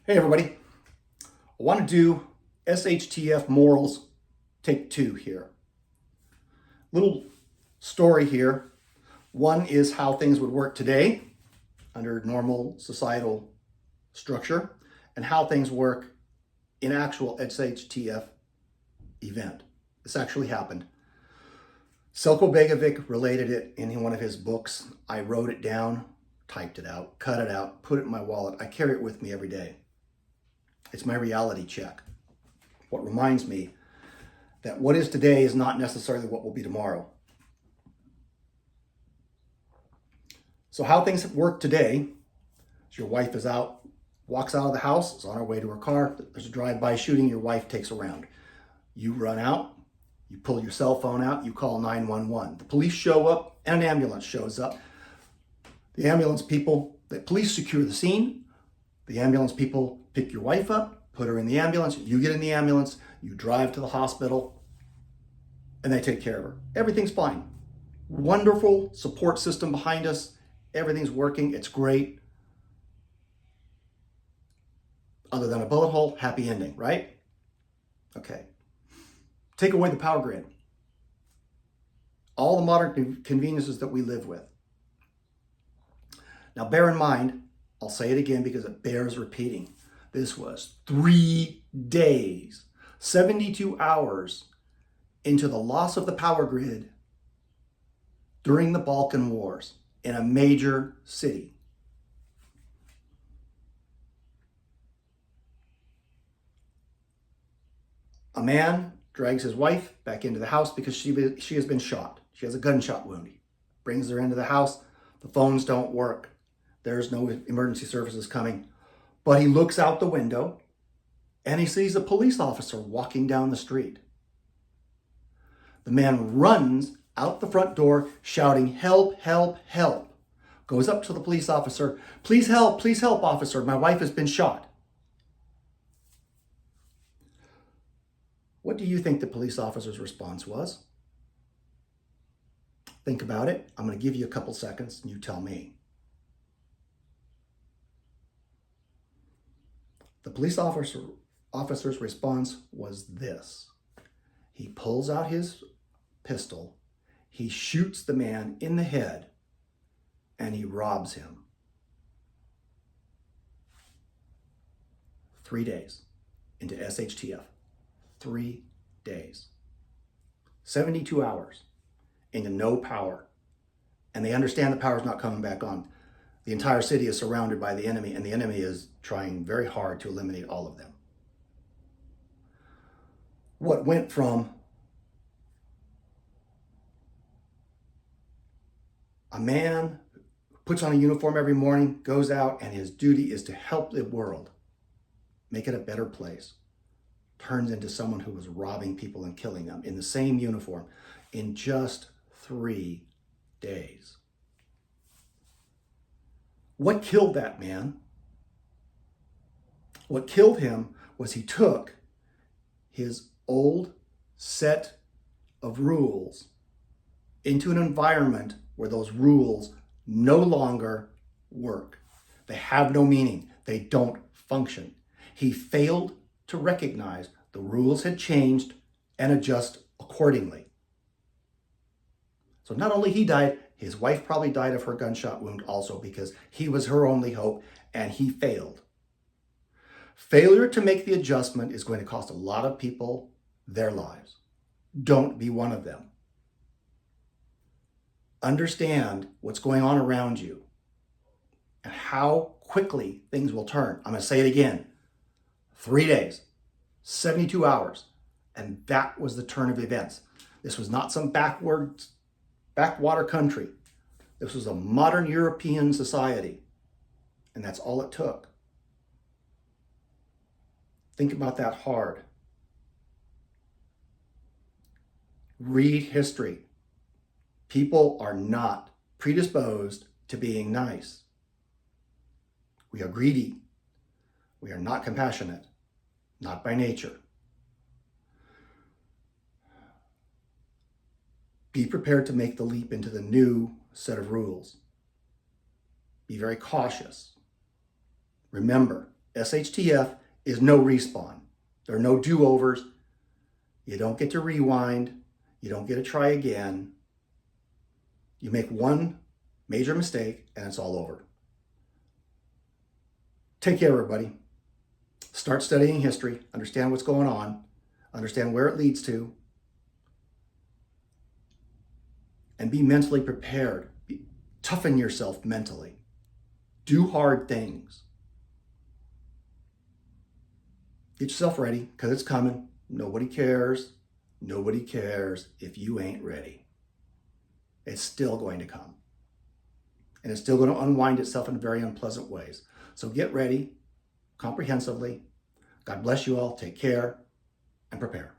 Hey everybody, I want to do SHTF morals take 2 here. Little story here. One is how things would work today under normal societal structure and how things work in actual SHTF event. This actually happened. Selko Begovic related it in one of his books. I wrote it down, typed it out, cut it out, put it in my wallet. I carry it with me every day. It's my reality check. What reminds me that what is today is not necessarily what will be tomorrow. So how things work today is your wife is out, walks out of the house, is on her way to her car. There's a drive-by shooting, your wife takes a round. You run out, you pull your cell phone out, you call 911. The police show up and an ambulance shows up. The police secure the scene. The ambulance people pick your wife up, put her in the ambulance, you get in the ambulance, you drive to the hospital, and they take care of her. Everything's fine. Wonderful support system behind us. Everything's working. It's great. Other than a bullet hole, happy ending, right? Okay. Take away the power grid. All the modern conveniences that we live with. Now bear in mind, I'll say it again because it bears repeating. This was 3 days, 72 hours into the loss of the power grid during the Balkan Wars in a major city. A man drags his wife back into the house because she has been shot. She has a gunshot wound. He brings her into the house. The phones don't work. There's no emergency services coming. But he looks out the window and he sees a police officer walking down the street. The man runs out the front door shouting, "Help, help, help." Goes up to the police officer, please help, officer. My wife has been shot." What do you think the police officer's response was? Think about it. I'm going to give you a couple seconds and you tell me. The police officer's response was this. He pulls out his pistol, he shoots the man in the head, and he robs him. 3 days into SHTF. 3 days. 72 hours into no power. And they understand the power's not coming back on. The entire city is surrounded by the enemy, and the enemy is trying very hard to eliminate all of them. What went from a man who puts on a uniform every morning, goes out, and his duty is to help the world, make it a better place, turns into someone who was robbing people and killing them in the same uniform in just 3 days. What killed that man? What killed him was he took his old set of rules into an environment where those rules no longer work. They have no meaning. They don't function. He failed to recognize the rules had changed and adjust accordingly. So not only he died, his wife probably died of her gunshot wound also because he was her only hope and he failed. Failure to make the adjustment is going to cost a lot of people their lives. Don't be one of them. Understand what's going on around you and how quickly things will turn. I'm going to say it again. 3 days, 72 hours, and that was the turn of events. This was not some backwater country. This was a modern European society, and that's all it took. Think about that hard. Read history. People are not predisposed to being nice. We are greedy. We are not compassionate, not by nature. Be prepared to make the leap into the new set of rules. Be very cautious. Remember, SHTF is no respawn. There are no do-overs. You don't get to rewind. You don't get to try again. You make one major mistake and it's all over. Take care, everybody. Start studying history. Understand what's going on. Understand where it leads to. And be mentally prepared. Toughen yourself mentally. Do hard things. Get yourself ready, because it's coming. Nobody cares. Nobody cares if you ain't ready. It's still going to come. And it's still going to unwind itself in very unpleasant ways. So get ready comprehensively. God bless you all. Take care and prepare.